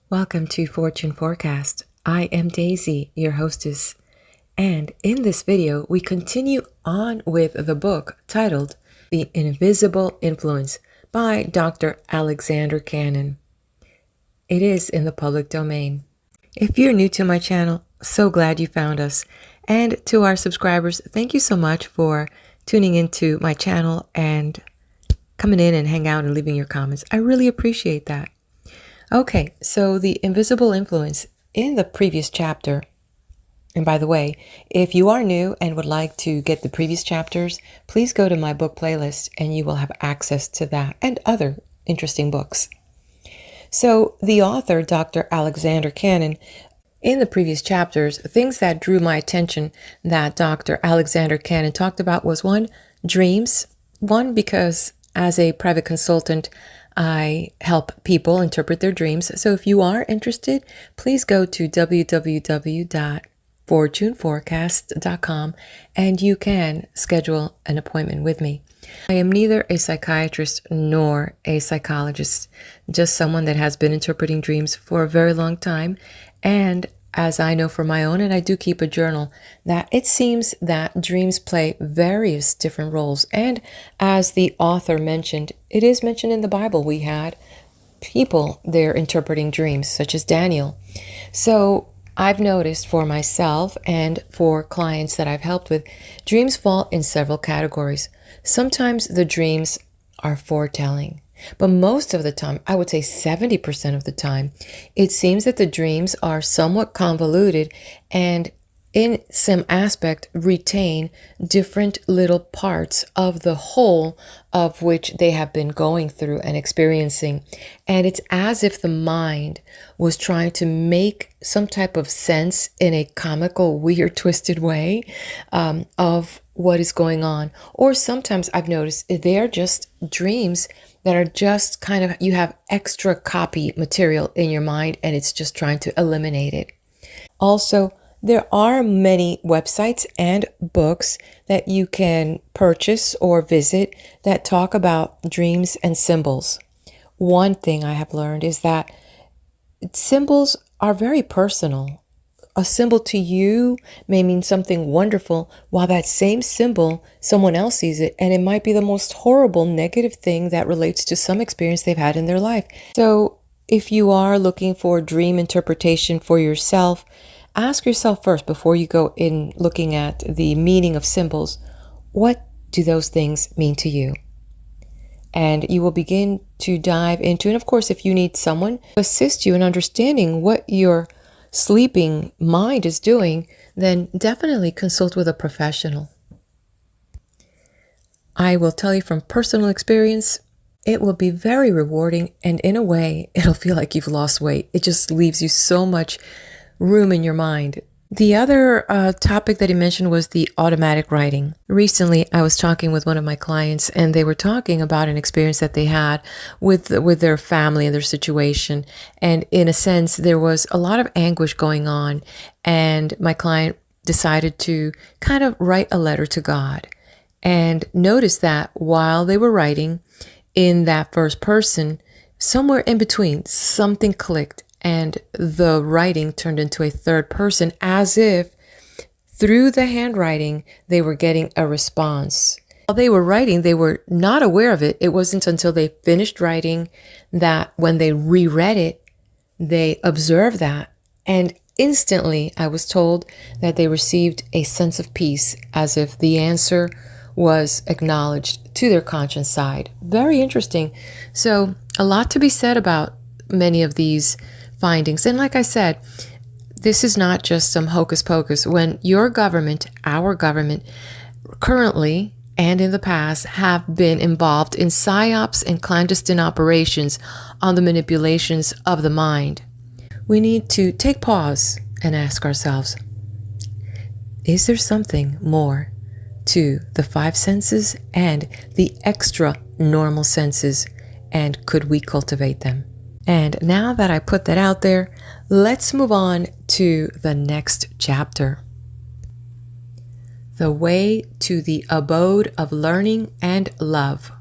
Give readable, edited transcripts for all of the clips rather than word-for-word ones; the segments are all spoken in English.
Welcome to Fortune Forecast. I am Daisy, your hostess, and in this video we continue on with the book titled The Invisible Influence by Dr. Alexander Cannon. It is in the public domain. If you're new to my channel, so glad you found us. And to our subscribers, thank you so much for tuning into my channel and coming in and hang out and leaving your comments. I really appreciate that. Okay, so the invisible influence in the previous chapter, and by the way, if you are new and would like to get the previous chapters, please go to my book playlist and you will have access to that and other interesting books. So the author, Dr. Alexander Cannon, in the previous chapters, things that drew my attention that Dr. Alexander Cannon talked about was one, dreams. One, because as a private consultant, I help people interpret their dreams. So if you are interested, please go to www.fortuneforecast.com and you can schedule an appointment with me. I am neither a psychiatrist nor a psychologist, just someone that has been interpreting dreams for a very long time. And as I know from my own, and I do keep a journal, that it seems that dreams play various different roles. And as the author mentioned, it is mentioned in the Bible, we had people there interpreting dreams, such as Daniel. So I've noticed for myself and for clients that I've helped with, dreams fall in several categories. Sometimes the dreams are foretelling. But most of the time, I would say 70% of the time, it seems that the dreams are somewhat convoluted and in some aspect retain different little parts of the whole of which they have been going through and experiencing. And it's as if the mind was trying to make some type of sense in a comical, weird, twisted way of what is going on. Or sometimes I've noticed they're just dreams that are just kind of, you have extra copy material in your mind and it's just trying to eliminate it. Also, there are many websites and books that you can purchase or visit that talk about dreams and symbols. One thing I have learned is that symbols are very personal. A symbol to you may mean something wonderful, while that same symbol, someone else sees it, and it might be the most horrible, negative thing that relates to some experience they've had in their life. So if you are looking for dream interpretation for yourself, ask yourself first, before you go in looking at the meaning of symbols, what do those things mean to you? And you will begin to dive into, and of course, if you need someone to assist you in understanding what your sleeping mind is doing, then definitely consult with a professional. I will tell you from personal experience, it will be very rewarding, and in a way, it'll feel like you've lost weight. It just leaves you so much room in your mind. The other topic that he mentioned was the automatic writing. Recently, I was talking with one of my clients and they were talking about an experience that they had with their family and their situation. And in a sense, there was a lot of anguish going on. And my client decided to kind of write a letter to God. And noticed that while they were writing in that first person, somewhere in between, something clicked. And the writing turned into a third person, as if through the handwriting, they were getting a response. While they were writing, they were not aware of it. It wasn't until they finished writing that when they reread it, they observed that. And instantly, I was told that they received a sense of peace, as if the answer was acknowledged to their conscience side. Very interesting. So a lot to be said about many of these findings. And like I said, this is not just some hocus pocus. When your government, our government, currently and in the past have been involved in psyops and clandestine operations on the manipulations of the mind, we need to take pause and ask ourselves, is there something more to the five senses and the extra normal senses, and could we cultivate them? And now that I put that out there, let's move on to the next chapter. The way to the abode of learning and love.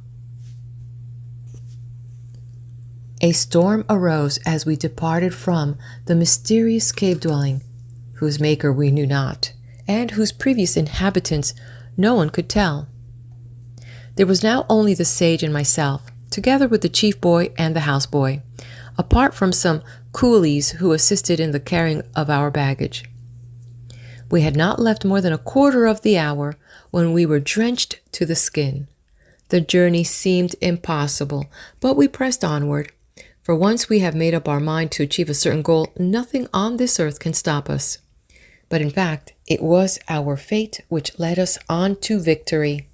A storm arose as we departed from the mysterious cave dwelling, whose maker we knew not, and whose previous inhabitants no one could tell. There was now only the sage and myself, together with the chief boy and the houseboy, apart from some coolies who assisted in the carrying of our baggage. We had not left more than a quarter of the hour when we were drenched to the skin. The journey seemed impossible, but we pressed onward, for once we have made up our mind to achieve a certain goal, nothing on this earth can stop us. But in fact, it was our fate which led us on to victory.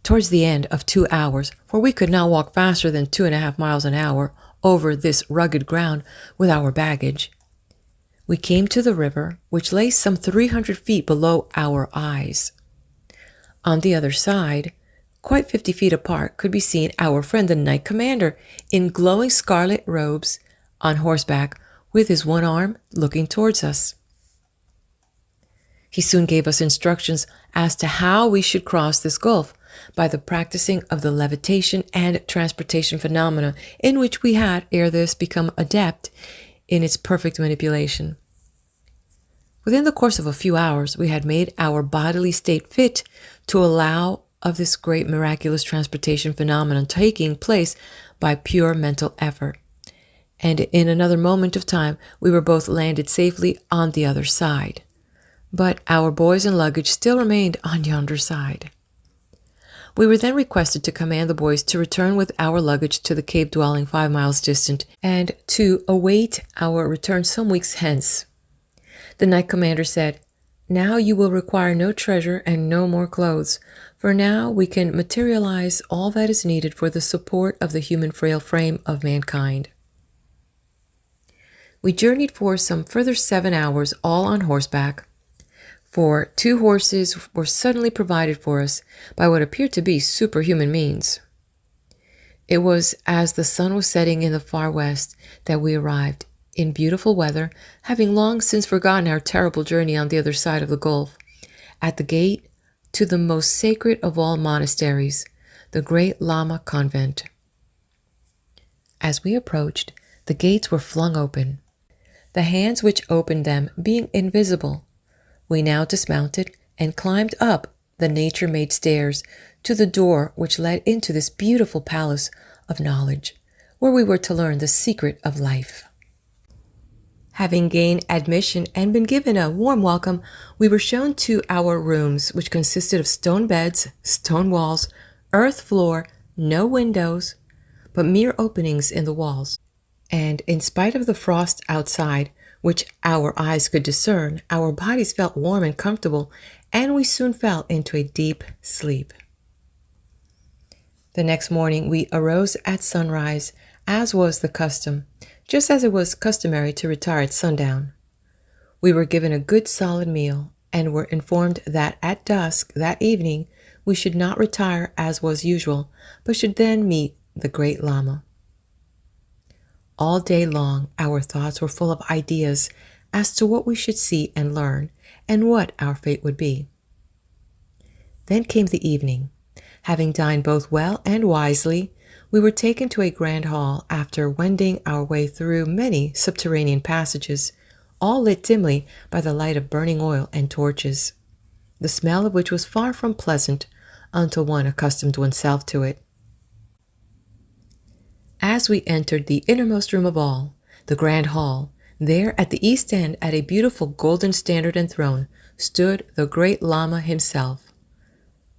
Towards the end of 2 hours, for we could not walk faster than 2.5 miles an hour over this rugged ground with our baggage, we came to the river, which lay some 300 feet below our eyes. On the other side, quite 50 feet apart, could be seen our friend the Knight Commander in glowing scarlet robes, on horseback, with his one arm looking towards us. He soon gave us instructions as to how we should cross this gulf by the practicing of the levitation and transportation phenomena in which we had, ere this, become adept in its perfect manipulation. Within the course of a few hours, we had made our bodily state fit to allow of this great miraculous transportation phenomenon taking place by pure mental effort. And in another moment of time, we were both landed safely on the other side. But our boys and luggage still remained on yonder side. We were then requested to command the boys to return with our luggage to the cave dwelling 5 miles distant, and to await our return some weeks hence. The Knight Commander said, "Now you will require no treasure and no more clothes, for now we can materialize all that is needed for the support of the human frail frame of mankind." We journeyed for some further 7 hours, all on horseback, for 2 horses were suddenly provided for us by what appeared to be superhuman means. It was as the sun was setting in the far west that we arrived, in beautiful weather, having long since forgotten our terrible journey on the other side of the gulf, at the gate to the most sacred of all monasteries, the great Lama convent. As we approached, the gates were flung open, the hands which opened them being invisible. We now dismounted and climbed up the nature-made stairs to the door which led into this beautiful palace of knowledge, where we were to learn the secret of life. Having gained admission and been given a warm welcome, we were shown to our rooms, which consisted of stone beds, stone walls, earth floor, no windows, but mere openings in the walls. And in spite of the frost outside, which our eyes could discern, our bodies felt warm and comfortable, and we soon fell into a deep sleep. The next morning we arose at sunrise, as was the custom, just as it was customary to retire at sundown. We were given a good solid meal, and were informed that at dusk that evening we should not retire as was usual, but should then meet the great Lama. All day long our thoughts were full of ideas as to what we should see and learn, and what our fate would be. Then came the evening. Having dined both well and wisely, we were taken to a grand hall after wending our way through many subterranean passages, all lit dimly by the light of burning oil and torches, the smell of which was far from pleasant until one accustomed oneself to it. As we entered the innermost room of all, the grand hall, there at the east end, at a beautiful golden standard and throne, stood the great Lama himself.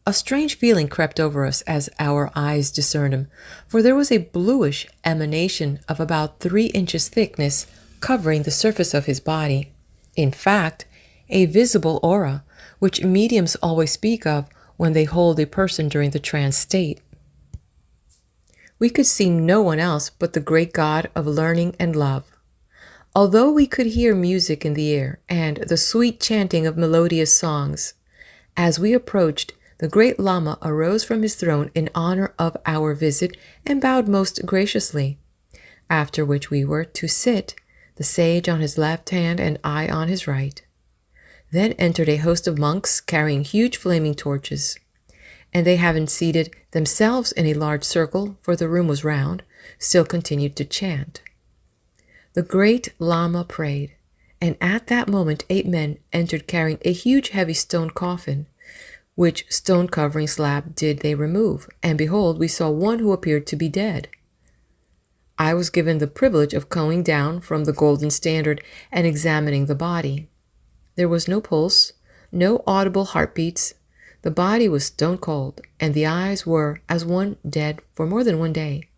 A strange feeling crept over us as our eyes discerned him, for there was a bluish emanation of about 3 inches thickness covering the surface of his body. In fact, a visible aura, which mediums always speak of when they hold a person during the trance state. We could see no one else but the great God of learning and love. Although we could hear music in the air and the sweet chanting of melodious songs, as we approached, the great Lama arose from his throne in honor of our visit and bowed most graciously, after which we were to sit, the sage on his left hand and I on his right. Then entered a host of monks carrying huge flaming torches, and they having seated themselves in a large circle, for the room was round, still continued to chant. The great Lama prayed, and at that moment 8 men entered carrying a huge heavy stone coffin, which stone covering slab did they remove, and behold, we saw one who appeared to be dead. I was given the privilege of going down from the golden standard and examining the body. There was no pulse, no audible heartbeats. The body was stone cold, and the eyes were as one dead for more than one day.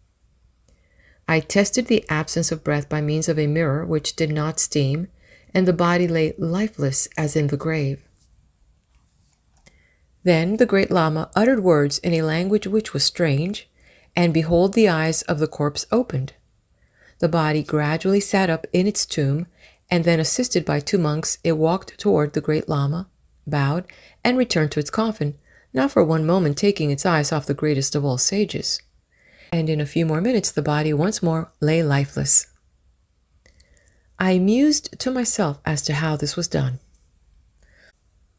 I tested the absence of breath by means of a mirror which did not steam, and the body lay lifeless as in the grave. Then the great Lama uttered words in a language which was strange, and behold, the eyes of the corpse opened. The body gradually sat up in its tomb, and then, assisted by 2 monks, it walked toward the great Lama, bowed, and returned to its coffin, not for one moment taking its eyes off the greatest of all sages. And in a few more minutes the body once more lay lifeless. I mused to myself as to how this was done.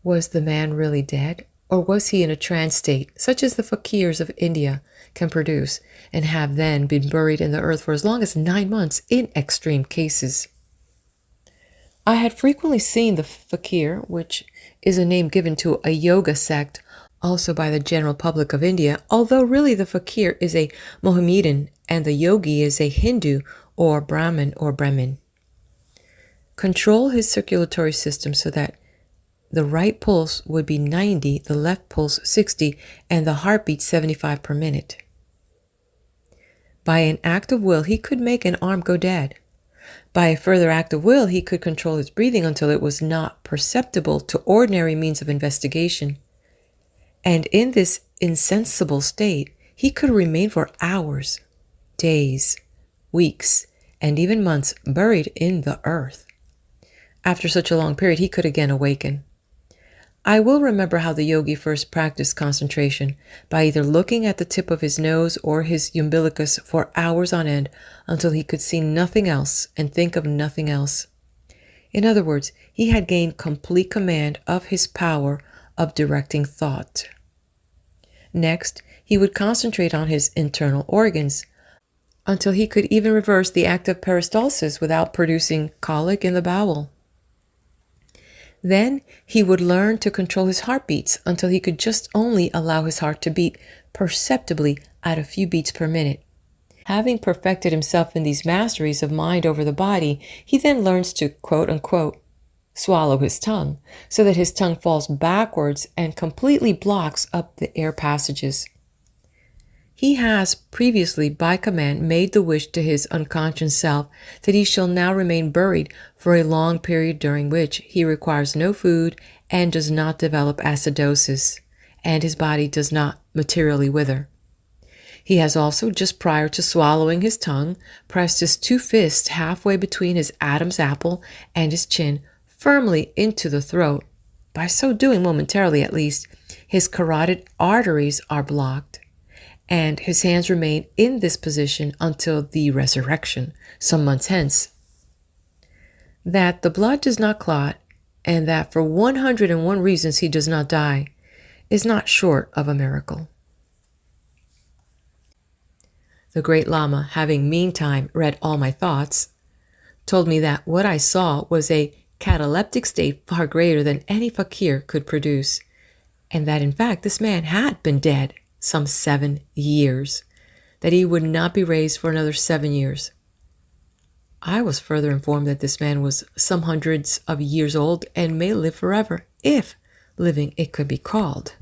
Was the man really dead, or was he in a trance state, such as the fakirs of India can produce, and have then been buried in the earth for as long as 9 months in extreme cases? I had frequently seen the fakir, which is a name given to a yoga sect, also by the general public of India, although really the fakir is a Mohammedan and the yogi is a Hindu or Brahmin. Control his circulatory system so that the right pulse would be 90, the left pulse 60, and the heartbeat 75 per minute. By an act of will, he could make an arm go dead. By a further act of will, he could control his breathing until it was not perceptible to ordinary means of investigation. And in this insensible state, he could remain for hours, days, weeks, and even months buried in the earth. After such a long period, he could again awaken. I will remember how the yogi first practiced concentration by either looking at the tip of his nose or his umbilicus for hours on end until he could see nothing else and think of nothing else. In other words, he had gained complete command of his power of directing thought. Next, he would concentrate on his internal organs until he could even reverse the act of peristalsis without producing colic in the bowel. Then he would learn to control his heartbeats until he could just only allow his heart to beat perceptibly at a few beats per minute. Having perfected himself in these masteries of mind over the body, he then learns to, quote-unquote, swallow his tongue, so that his tongue falls backwards and completely blocks up the air passages. He has previously, by command, made the wish to his unconscious self that he shall now remain buried for a long period during which he requires no food and does not develop acidosis, and his body does not materially wither. He has also, just prior to swallowing his tongue, pressed his 2 fists halfway between his Adam's apple and his chin firmly into the throat. By so doing, momentarily at least, his carotid arteries are blocked, and his hands remain in this position until the resurrection, some months hence. That the blood does not clot, and that for 101 reasons he does not die, is not short of a miracle. The great Lama, having meantime read all my thoughts, told me that what I saw was a cataleptic state far greater than any fakir could produce, and that in fact this man had been dead some 7 years, that he would not be raised for another 7 years. I was further informed that this man was some hundreds of years old and may live forever, if living it could be called.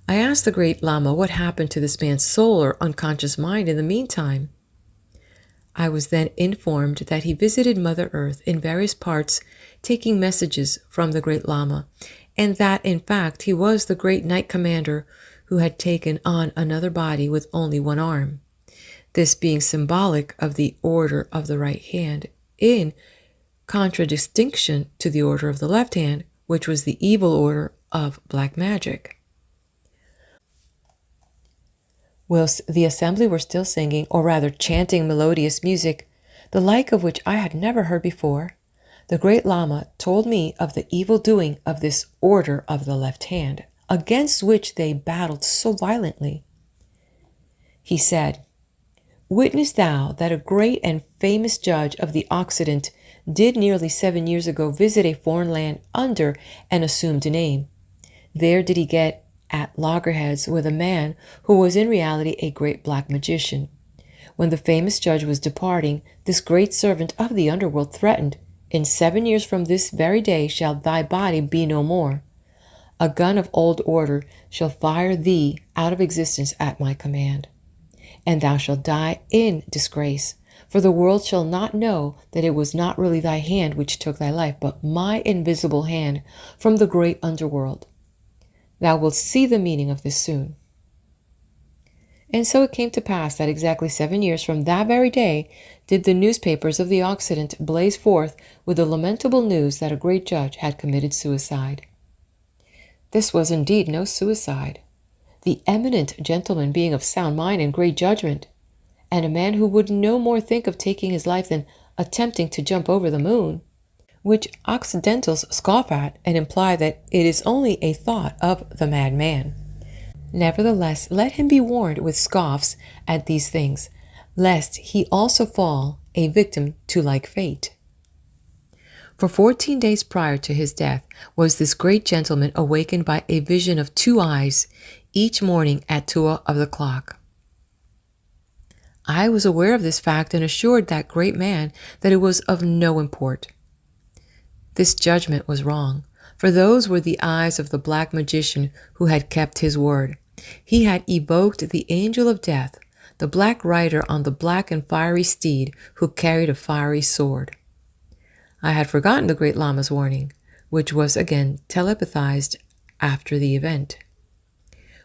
I asked the great Lama what happened to this man's soul or unconscious mind in the meantime. I was then informed that he visited Mother Earth in various parts, taking messages from the great Lama, and that, in fact, he was the great knight commander who had taken on another body with only one arm, this being symbolic of the order of the right hand, in contradistinction to the order of the left hand, which was the evil order of black magic. Whilst the assembly were still singing, or rather chanting melodious music, the like of which I had never heard before, the great Lama told me of the evil doing of this order of the left hand, against which they battled so violently. He said, Witness thou that a great and famous judge of the Occident did nearly 7 years ago visit a foreign land under an assumed name. There did he get at loggerheads with a man who was in reality a great black magician. When the famous judge was departing, this great servant of the underworld threatened, "In 7 years from this very day shall thy body be no more. A gun of old order shall fire thee out of existence at my command. And thou shalt die in disgrace, for the world shall not know that it was not really thy hand which took thy life, but my invisible hand from the great underworld. Thou wilt see the meaning of this soon." And so it came to pass that exactly 7 years from that very day did the newspapers of the Occident blaze forth with the lamentable news that a great judge had committed suicide. This was indeed no suicide, the eminent gentleman being of sound mind and great judgment, and a man who would no more think of taking his life than attempting to jump over the moon, which Occidentals scoff at and imply that it is only a thought of the madman. Nevertheless, let him be warned with scoffs at these things, lest he also fall a victim to like fate. For 14 days prior to his death was this great gentleman awakened by a vision of 2 eyes each morning at 2 of the clock. I was aware of this fact and assured that great man that it was of no import. This judgment was wrong, for those were the eyes of the black magician who had kept his word. He had evoked the angel of death, the black rider on the black and fiery steed who carried a fiery sword. I had forgotten the great Lama's warning, which was again telepathized after the event.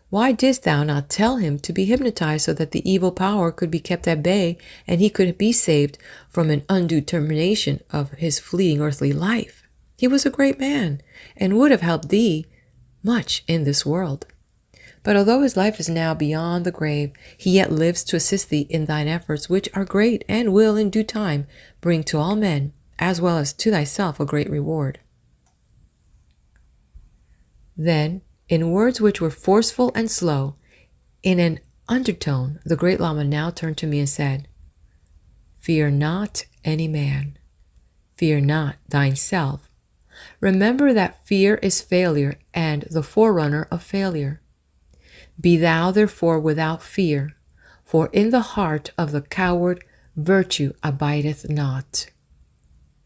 Why didst thou not tell him to be hypnotized so that the evil power could be kept at bay and he could be saved from an undue termination of his fleeting earthly life? He was a great man and would have helped thee much in this world. But although his life is now beyond the grave, he yet lives to assist thee in thine efforts, which are great and will in due time bring to all men, as well as to thyself, a great reward. Then, in words which were forceful and slow, in an undertone, the great Lama now turned to me and said, "Fear not any man. Fear not thyself. Remember that fear is failure and the forerunner of failure. Be thou therefore without fear, for in the heart of the coward virtue abideth not.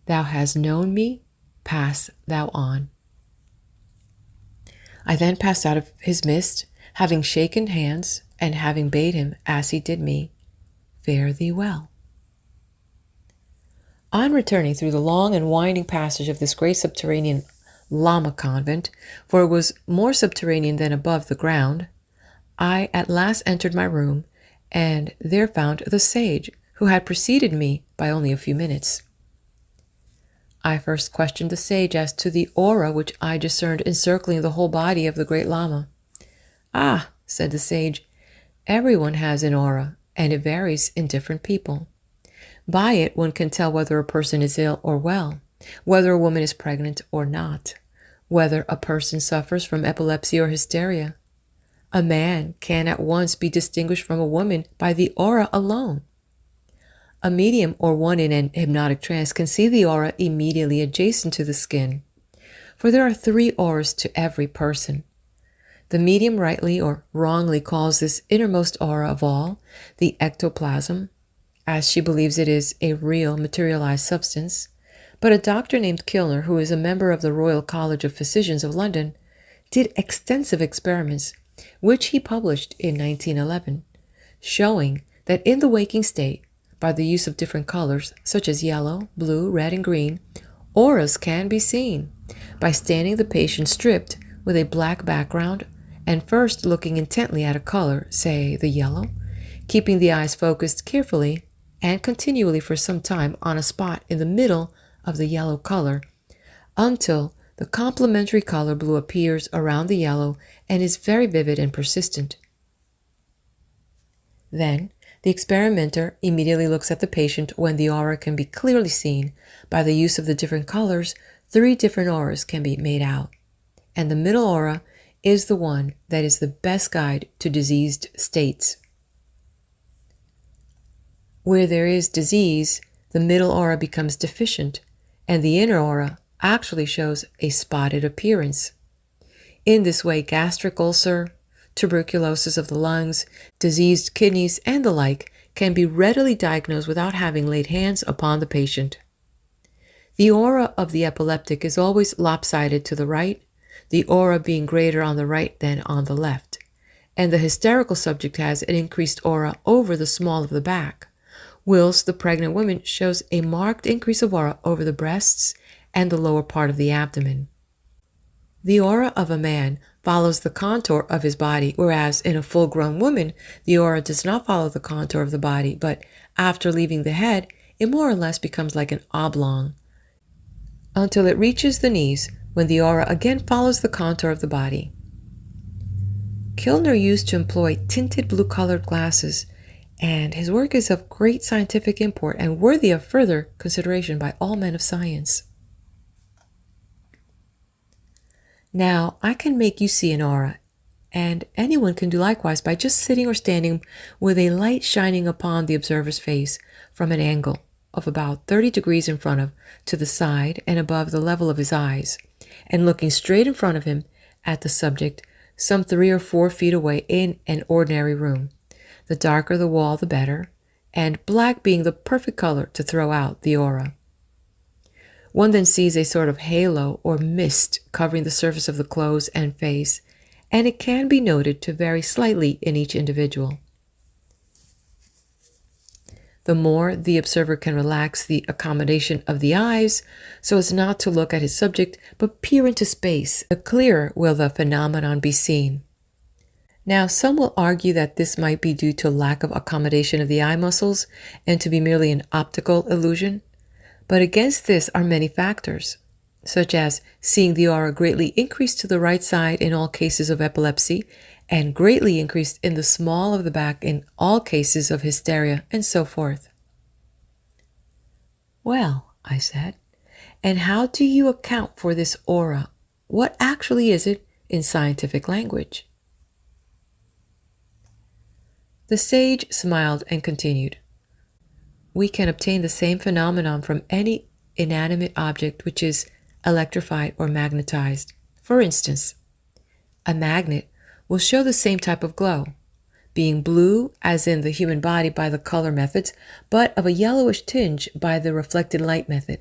Thou hast known me, pass thou on." I then passed out of his midst, having shaken hands and having bade him, as he did me, fare thee well. On returning through the long and winding passage of this great subterranean Lama convent, for it was more subterranean than above the ground, I at last entered my room, and there found the sage, who had preceded me by only a few minutes. I first questioned the sage as to the aura which I discerned encircling the whole body of the great Lama. "Ah," said the sage, "everyone has an aura, and it varies in different people. By it one can tell whether a person is ill or well, whether a woman is pregnant or not, whether a person suffers from epilepsy or hysteria. A man can at once be distinguished from a woman by the aura alone. A medium or one in an hypnotic trance can see the aura immediately adjacent to the skin, for there are 3 auras to every person. The medium rightly or wrongly calls this innermost aura of all the ectoplasm, as she believes it is a real materialized substance, but a doctor named Kilner, who is a member of the Royal College of Physicians of London, did extensive experiments, which he published in 1911, showing that in the waking state, by the use of different colors, such as yellow, blue, red, and green, auras can be seen by standing the patient stripped with a black background and first looking intently at a color, say the yellow, keeping the eyes focused carefully and continually for some time on a spot in the middle of the yellow color until the complementary color blue appears around the yellow and is very vivid and persistent. Then, the experimenter immediately looks at the patient when the aura can be clearly seen. By the use of the different colors, 3 different auras can be made out, and the middle aura is the one that is the best guide to diseased states. Where there is disease, the middle aura becomes deficient, and the inner aura actually shows a spotted appearance. In this way, gastric ulcer, tuberculosis of the lungs, diseased kidneys, and the like can be readily diagnosed without having laid hands upon the patient. The aura of the epileptic is always lopsided to the right, the aura being greater on the right than on the left, and the hysterical subject has an increased aura over the small of the back, whilst the pregnant woman shows a marked increase of aura over the breasts and the lower part of the abdomen. The aura of a man follows the contour of his body, whereas in a full-grown woman, the aura does not follow the contour of the body, but after leaving the head, it more or less becomes like an oblong, until it reaches the knees, when the aura again follows the contour of the body. Kilner used to employ tinted blue-colored glasses, and his work is of great scientific import and worthy of further consideration by all men of science. Now, I can make you see an aura, and anyone can do likewise by just sitting or standing with a light shining upon the observer's face from an angle of about 30 degrees in front of, to the side, and above the level of his eyes, and looking straight in front of him at the subject some 3 or 4 feet away in an ordinary room. The darker the wall, the better, and black being the perfect color to throw out the aura. One then sees a sort of halo or mist covering the surface of the clothes and face, and it can be noted to vary slightly in each individual. The more the observer can relax the accommodation of the eyes so as not to look at his subject but peer into space, the clearer will the phenomenon be seen. Now, some will argue that this might be due to lack of accommodation of the eye muscles and to be merely an optical illusion. But against this are many factors, such as seeing the aura greatly increased to the right side in all cases of epilepsy, and greatly increased in the small of the back in all cases of hysteria, and so forth. Well, I said, and how do you account for this aura? What actually is it in scientific language? The sage smiled and continued. We can obtain the same phenomenon from any inanimate object which is electrified or magnetized. For instance, a magnet will show the same type of glow, being blue as in the human body by the color methods, but of a yellowish tinge by the reflected light method,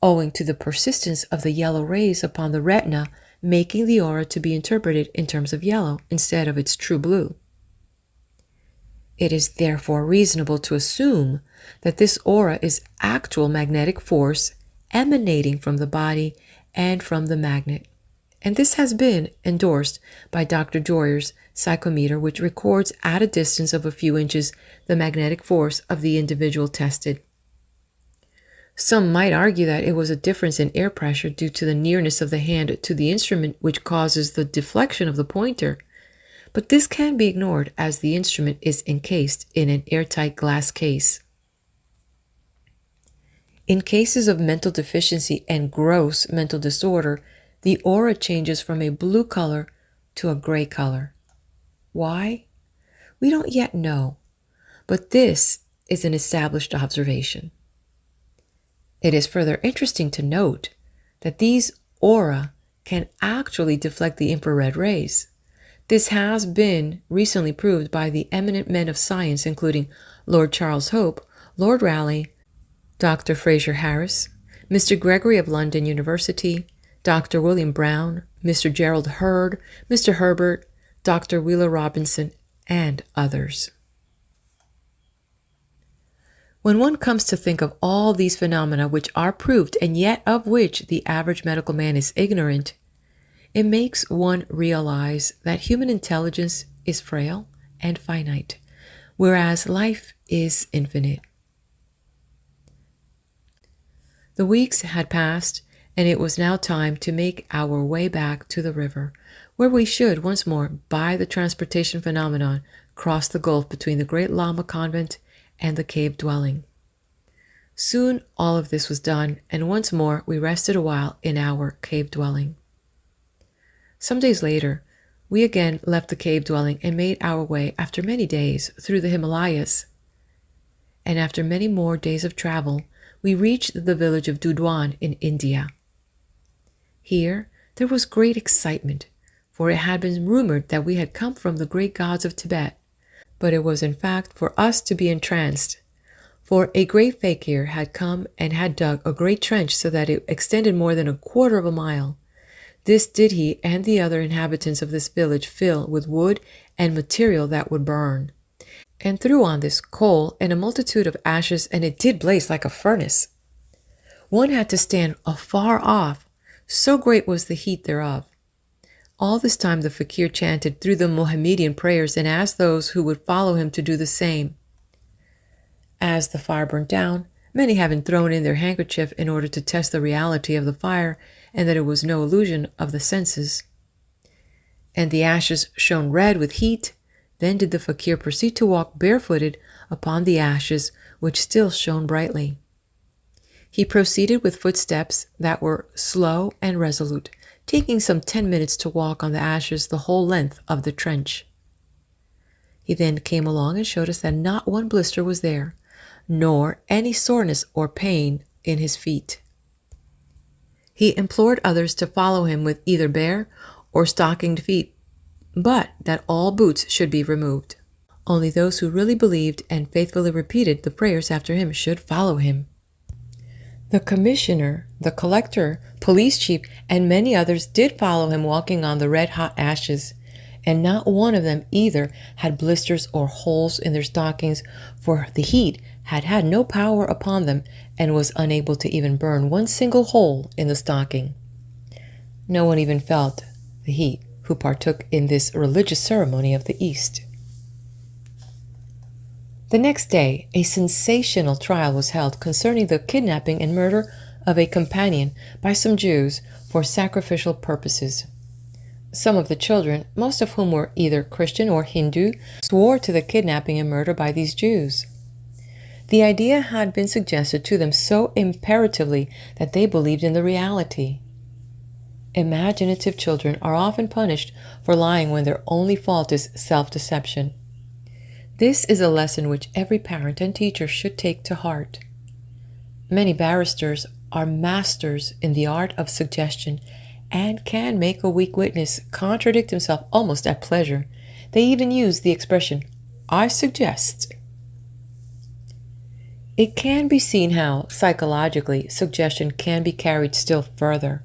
owing to the persistence of the yellow rays upon the retina, making the aura to be interpreted in terms of yellow instead of its true blue. It is therefore reasonable to assume that this aura is actual magnetic force emanating from the body and from the magnet, and this has been endorsed by Dr. Joyer's psychometer, which records at a distance of a few inches the magnetic force of the individual tested. Some might argue that it was a difference in air pressure due to the nearness of the hand to the instrument which causes the deflection of the pointer, but this can be ignored as the instrument is encased in an airtight glass case. In cases of mental deficiency and gross mental disorder, the aura changes from a blue color to a gray color. Why? We don't yet know, but this is an established observation. It is further interesting to note that these aura can actually deflect the infrared rays. This has been recently proved by the eminent men of science, including Lord Charles Hope, Lord Rayleigh, Dr. Fraser Harris, Mr. Gregory of London University, Dr. William Brown, Mr. Gerald Hurd, Mr. Herbert, Dr. Wheeler Robinson, and others. When one comes to think of all these phenomena which are proved and yet of which the average medical man is ignorant, it makes one realize that human intelligence is frail and finite, whereas life is infinite. The weeks had passed, and it was now time to make our way back to the river, where we should once more, by the transportation phenomenon, cross the gulf between the great Lama convent and the cave dwelling. Soon all of this was done, and once more we rested a while in our cave dwelling. Some days later, we again left the cave dwelling and made our way, after many days, through the Himalayas. and after many more days of travel, we reached the village of Dudwan in India. Here, there was great excitement, for it had been rumored that we had come from the great gods of Tibet, but it was in fact for us to be entranced, for a great fakir had come and had dug a great trench so that it extended more than 1/4 of a mile. This did he and the other inhabitants of this village fill with wood and material that would burn, and threw on this coal and a multitude of ashes, and it did blaze like a furnace. One had to stand afar off, so great was the heat thereof. All this time the fakir chanted through the Mohammedan prayers and asked those who would follow him to do the same. As the fire burnt down, many having thrown in their handkerchief in order to test the reality of the fire and that it was no illusion of the senses, and the ashes shone red with heat, then did the fakir proceed to walk barefooted upon the ashes, which still shone brightly. He proceeded with footsteps that were slow and resolute, taking some 10 minutes to walk on the ashes the whole length of the trench. He then came along and showed us that not one blister was there, nor any soreness or pain in his feet. He implored others to follow him with either bare or stockinged feet, but that all boots should be removed. Only those who really believed and faithfully repeated the prayers after him should follow him. The commissioner, the collector, police chief, and many others did follow him walking on the red-hot ashes, and not one of them either had blisters or holes in their stockings, for the heat had had no power upon them and was unable to even burn one single hole in the stocking. No one even felt the heat who partook in this religious ceremony of the East. The next day, a sensational trial was held concerning the kidnapping and murder of a companion by some Jews for sacrificial purposes. Some of the children, most of whom were either Christian or Hindu, swore to the kidnapping and murder by these Jews. The idea had been suggested to them so imperatively that they believed in the reality. Imaginative children are often punished for lying when their only fault is self-deception. This is a lesson which every parent and teacher should take to heart. Many barristers are masters in the art of suggestion and can make a weak witness contradict himself almost at pleasure. They even use the expression, "I suggest." It can be seen how, psychologically, suggestion can be carried still further.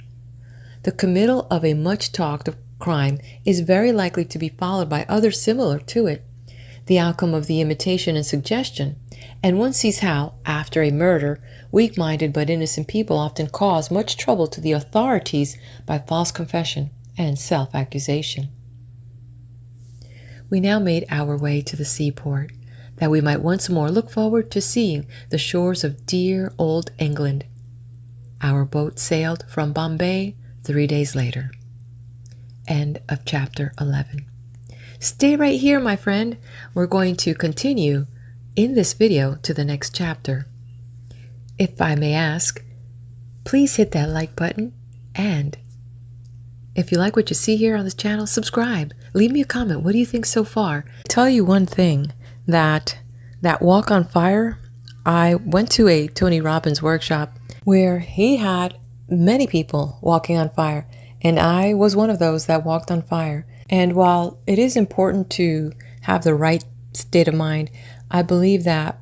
The committal of a much-talked crime is very likely to be followed by others similar to it, the outcome of the imitation and suggestion, and one sees how, after a murder, weak-minded but innocent people often cause much trouble to the authorities by false confession and self-accusation. We now made our way to the seaport, that we might once more look forward to seeing the shores of dear old England. Our boat sailed from Bombay 3 days later. End of chapter 11. Stay right here, my friend. We're going to continue in this video to the next chapter. If I may ask, please hit that like button, and if you like what you see here on this channel, subscribe. Leave me a comment. What do you think so far? I'll tell you one thing, that walk on fire, I went to a Tony Robbins workshop where he had many people walking on fire, and I was one of those that walked on fire. And while it is important to have the right state of mind, I believe that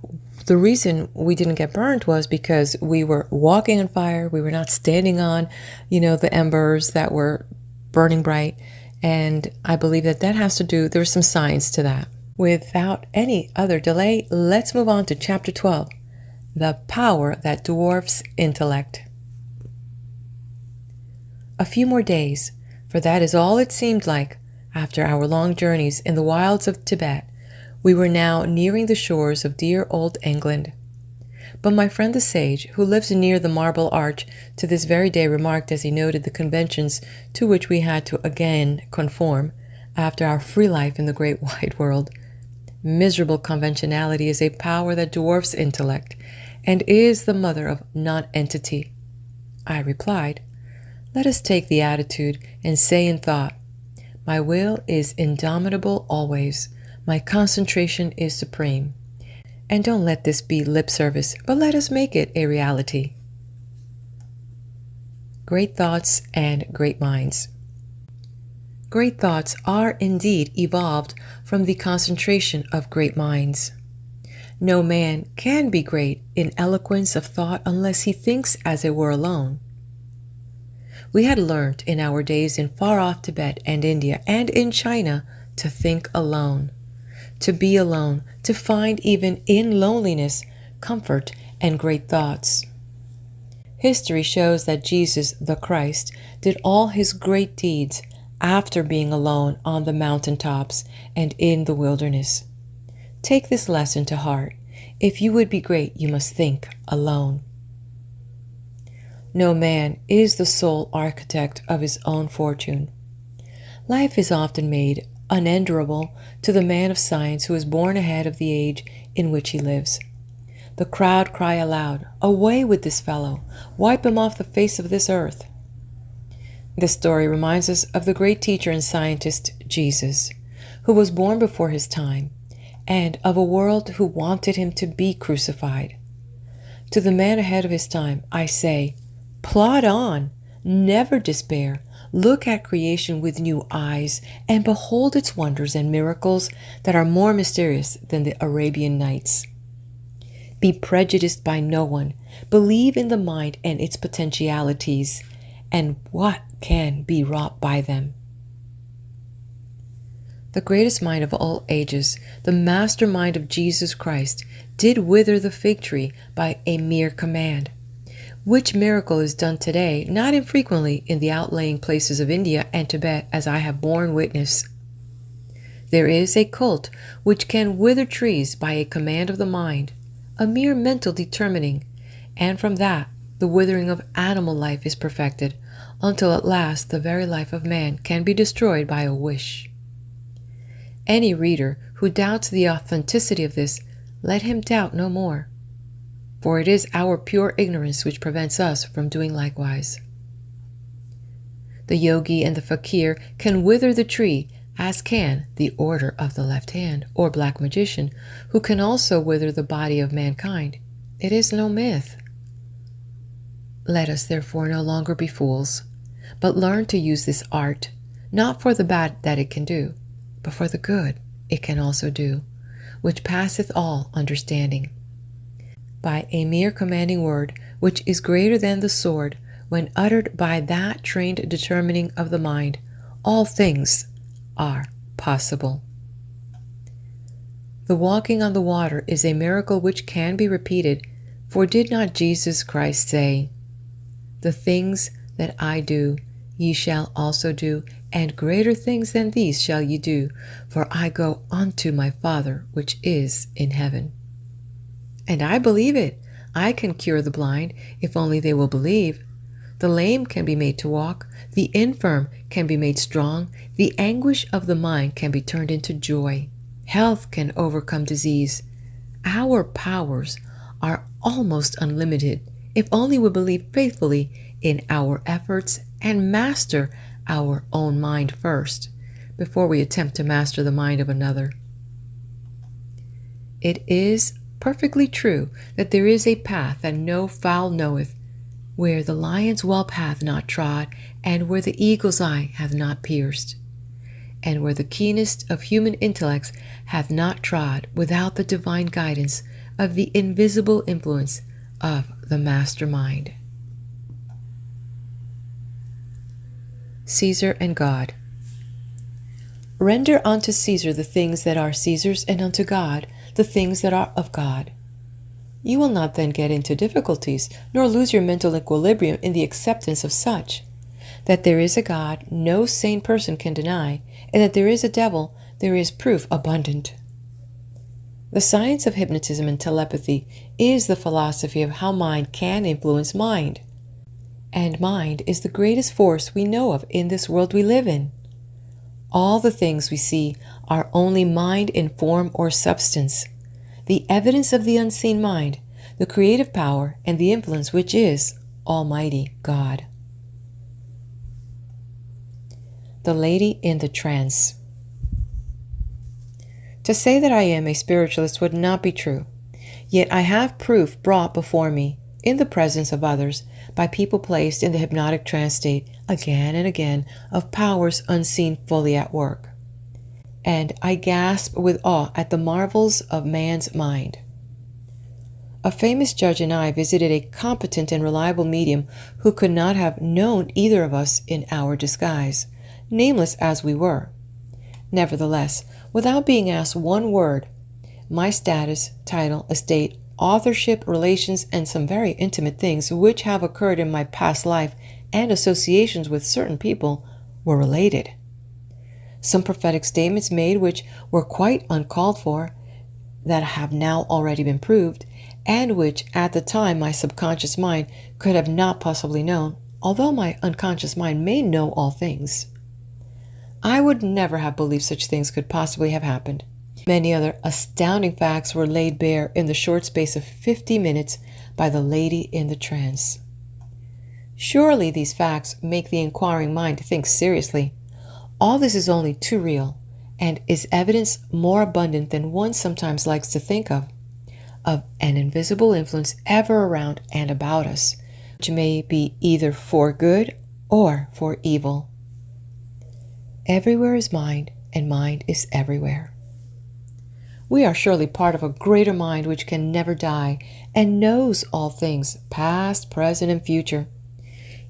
the reason we didn't get burned was because we were walking on fire. We were not standing on, the embers that were burning bright. And I believe that has to do, there's some science to that. Without any other delay, let's move on to chapter 12, the power that dwarfs intellect. A few more days, for that is all it seemed like. After our long journeys in the wilds of Tibet, we were now nearing the shores of dear old England. But my friend the sage, who lives near the Marble Arch, to this very day remarked as he noted the conventions to which we had to again conform after our free life in the great wide world, "Miserable conventionality is a power that dwarfs intellect, and is the mother of non-entity." I replied, "Let us take the attitude and say in thought, my will is indomitable always, my concentration is supreme, And don't let this be lip service, but let us make it a reality. Great thoughts and great minds. Great thoughts are indeed evolved from the concentration of great minds. No man can be great in eloquence of thought unless he thinks as it were alone. We had learnt in our days in far-off Tibet and India and in China to think alone, to be alone, to find even in loneliness comfort and great thoughts. History shows that Jesus, the Christ, did all his great deeds after being alone on the mountaintops and in the wilderness. Take this lesson to heart. If you would be great, you must think alone. No man is the sole architect of his own fortune. Life is often made unendurable to the man of science who is born ahead of the age in which he lives. The crowd cry aloud, "Away with this fellow! Wipe him off the face of this earth!" This story reminds us of the great teacher and scientist Jesus, who was born before his time, and of a world who wanted him to be crucified. To the man ahead of his time, I say, plod on, never despair, look at creation with new eyes, and behold its wonders and miracles that are more mysterious than the Arabian Nights. Be prejudiced by no one. Believe in the mind and its potentialities, and what can be wrought by them. The greatest mind of all ages, the mastermind of Jesus Christ, did wither the fig tree by a mere command, which miracle is done today not infrequently in the outlying places of India and Tibet, as I have borne witness. There is a cult which can wither trees by a command of the mind, a mere mental determining, and from that the withering of animal life is perfected, until at last the very life of man can be destroyed by a wish. Any reader who doubts the authenticity of this, let him doubt no more, for it is our pure ignorance which prevents us from doing likewise. The yogi and the fakir can wither the tree, as can the order of the left hand, or black magician, who can also wither the body of mankind. It is no myth. Let us therefore no longer be fools, but learn to use this art, not for the bad that it can do, but for the good it can also do, which passeth all understanding. By a mere commanding word, which is greater than the sword, when uttered by that trained determining of the mind, all things are possible. The walking on the water is a miracle which can be repeated, for did not Jesus Christ say, "The things that I do, ye shall also do, and greater things than these shall ye do, for I go unto my Father which is in heaven"? And I believe it. I can cure the blind, if only they will believe. The lame can be made to walk, the infirm can be made strong, the anguish of the mind can be turned into joy. Health can overcome disease. Our powers are almost unlimited, if only we believe faithfully in our efforts and master our own mind first, before we attempt to master the mind of another. It is perfectly true that there is a path that no fowl knoweth, where the lion's whelp hath not trod, and where the eagle's eye hath not pierced, and where the keenest of human intellects hath not trod without the divine guidance of the invisible influence of the master mind. Caesar and God. Render unto Caesar the things that are Caesar's, and unto God the things that are of God. You will not then get into difficulties, nor lose your mental equilibrium in the acceptance of such. That there is a God, no sane person can deny, and that there is a devil, there is proof abundant. The science of hypnotism and telepathy is the philosophy of how mind can influence mind. And mind is the greatest force we know of in this world we live in. All the things we see are only mind in form or substance, the evidence of the unseen mind, the creative power, and the influence which is Almighty God. The Lady in the Trance. To say that I am a spiritualist would not be true. Yet I have proof brought before me, in the presence of others, by people placed in the hypnotic trance state again and again, of powers unseen fully at work. And I gasp with awe at the marvels of man's mind. A famous judge and I visited a competent and reliable medium who could not have known either of us in our disguise, nameless as we were. Nevertheless, without being asked one word, my status, title, estate, authorship, relations, and some very intimate things which have occurred in my past life and associations with certain people were related. Some prophetic statements made which were quite uncalled for, that have now already been proved, and which at the time my subconscious mind could have not possibly known, although my unconscious mind may know all things. I would never have believed such things could possibly have happened. Many other astounding facts were laid bare in the short space of 50 minutes by the lady in the trance. Surely these facts make the inquiring mind think seriously. All this is only too real, and is evidence more abundant than one sometimes likes to think of an invisible influence ever around and about us, which may be either for good or for evil. Everywhere is mind, and mind is everywhere. We are surely part of a greater mind which can never die and knows all things, past, present, and future.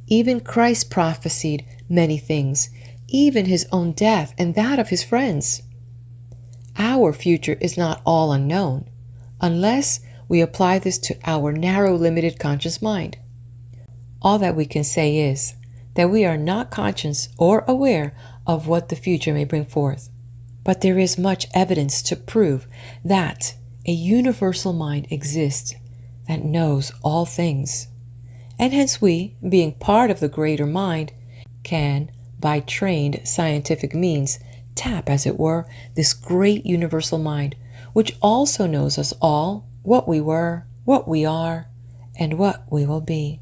Even Christ prophesied many things, even his own death and that of his friends. Our future is not all unknown, unless we apply this to our narrow, limited conscious mind. All that we can say is that we are not conscious or aware of what the future may bring forth. But there is much evidence to prove that a universal mind exists that knows all things. And hence we, being part of the greater mind, can, by trained scientific means, tap, as it were, this great universal mind, which also knows us all, what we were, what we are, and what we will be.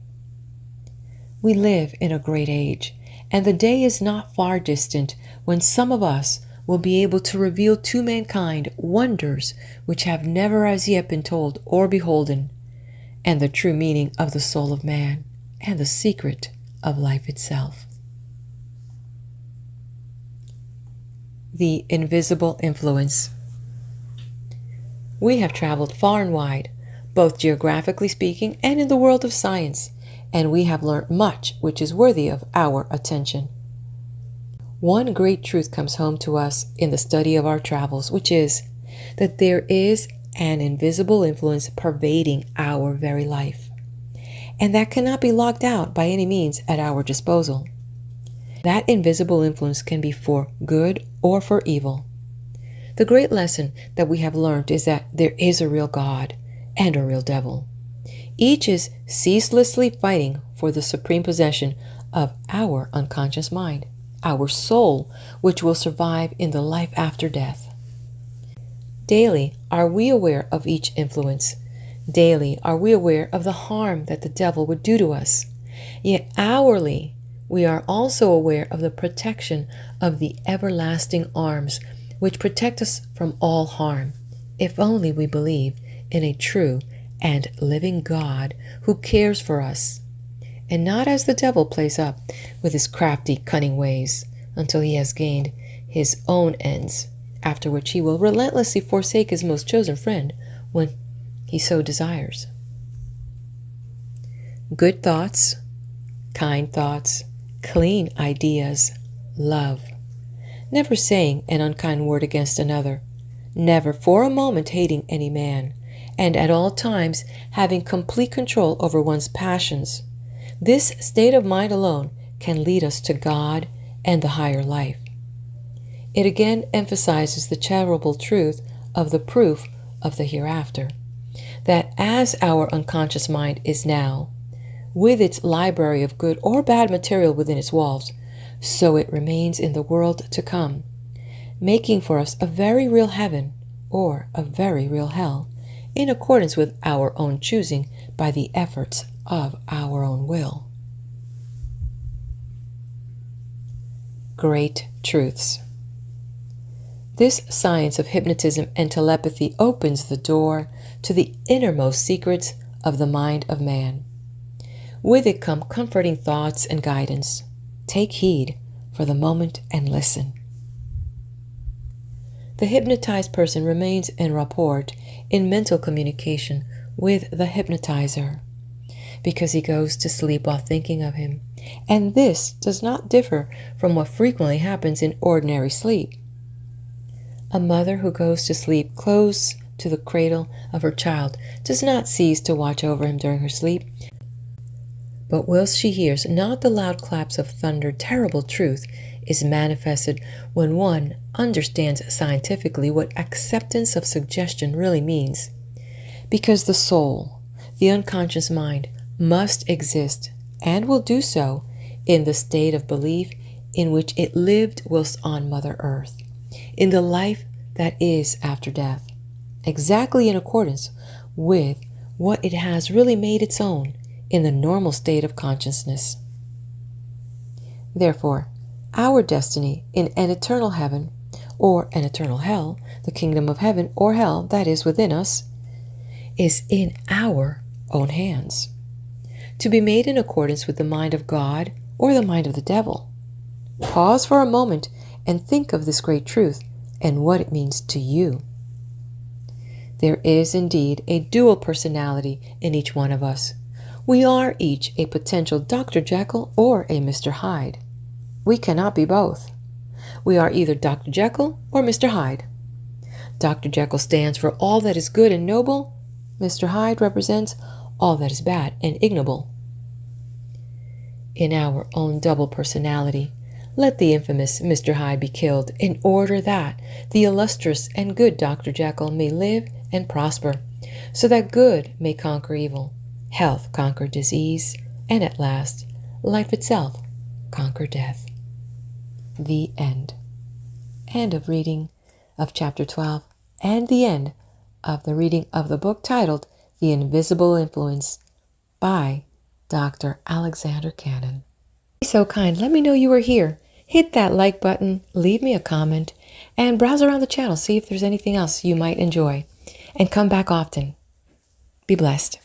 We live in a great age, and the day is not far distant when some of us will be able to reveal to mankind wonders which have never as yet been told or beholden, and the true meaning of the soul of man, and the secret of life itself. The invisible influence. We have traveled far and wide, both geographically speaking and in the world of science, and we have learnt much which is worthy of our attention. One great truth comes home to us in the study of our travels, which is that there is an invisible influence pervading our very life, and that cannot be locked out by any means at our disposal. That invisible influence can be for good or for evil. The great lesson that we have learned is that there is a real God and a real devil. Each is ceaselessly fighting for the supreme possession of our unconscious mind, our soul, which will survive in the life after death. Daily are we aware of each influence. Daily are we aware of the harm that the devil would do to us. Yet hourly we are also aware of the protection of the everlasting arms which protect us from all harm, if only we believe in a true and living God who cares for us, and not as the devil plays up with his crafty, cunning ways until he has gained his own ends, after which he will relentlessly forsake his most chosen friend when he so desires. Good thoughts, kind thoughts, clean ideas, love. Never saying an unkind word against another, never for a moment hating any man, and at all times having complete control over one's passions. This state of mind alone can lead us to God and the higher life. It again emphasizes the charitable truth of the proof of the hereafter, that as our unconscious mind is now, with its library of good or bad material within its walls, so it remains in the world to come, making for us a very real heaven or a very real hell, in accordance with our own choosing by the efforts of our own will. Great truths. This science of hypnotism and telepathy opens the door to the innermost secrets of the mind of man. With it come comforting thoughts and guidance. Take heed for the moment and listen. The hypnotized person remains en rapport, in mental communication with the hypnotizer, because he goes to sleep while thinking of him, and this does not differ from what frequently happens in ordinary sleep. A mother who goes to sleep close to the cradle of her child does not cease to watch over him during her sleep, but whilst she hears not the loud claps of thunder, terrible truth is manifested when one understands scientifically what acceptance of suggestion really means. Because the soul, the unconscious mind, must exist, and will do so, in the state of belief in which it lived whilst on Mother Earth, in the life that is after death, exactly in accordance with what it has really made its own in the normal state of consciousness. Therefore, our destiny in an eternal heaven, or an eternal hell, the kingdom of heaven or hell that is within us, is in our own hands, to be made in accordance with the mind of God or the mind of the devil. Pause for a moment and think of this great truth and what it means to you. There is indeed a dual personality in each one of us. We are each a potential Dr. Jekyll or a Mr. Hyde. We cannot be both. We are either Dr. Jekyll or Mr. Hyde. Dr. Jekyll stands for all that is good and noble. Mr. Hyde represents all that is bad and ignoble. In our own double personality, let the infamous Mr. Hyde be killed in order that the illustrious and good Dr. Jekyll may live and prosper, so that good may conquer evil, health conquer disease, and at last, life itself conquer death. The end. End of reading of chapter 12, and the end of the reading of the book titled The Invisible Influence by Dr. Alexander Cannon. Be so kind, let me know you are here. Hit that like button, leave me a comment, and browse around the channel, see if there's anything else you might enjoy. And come back often. Be blessed.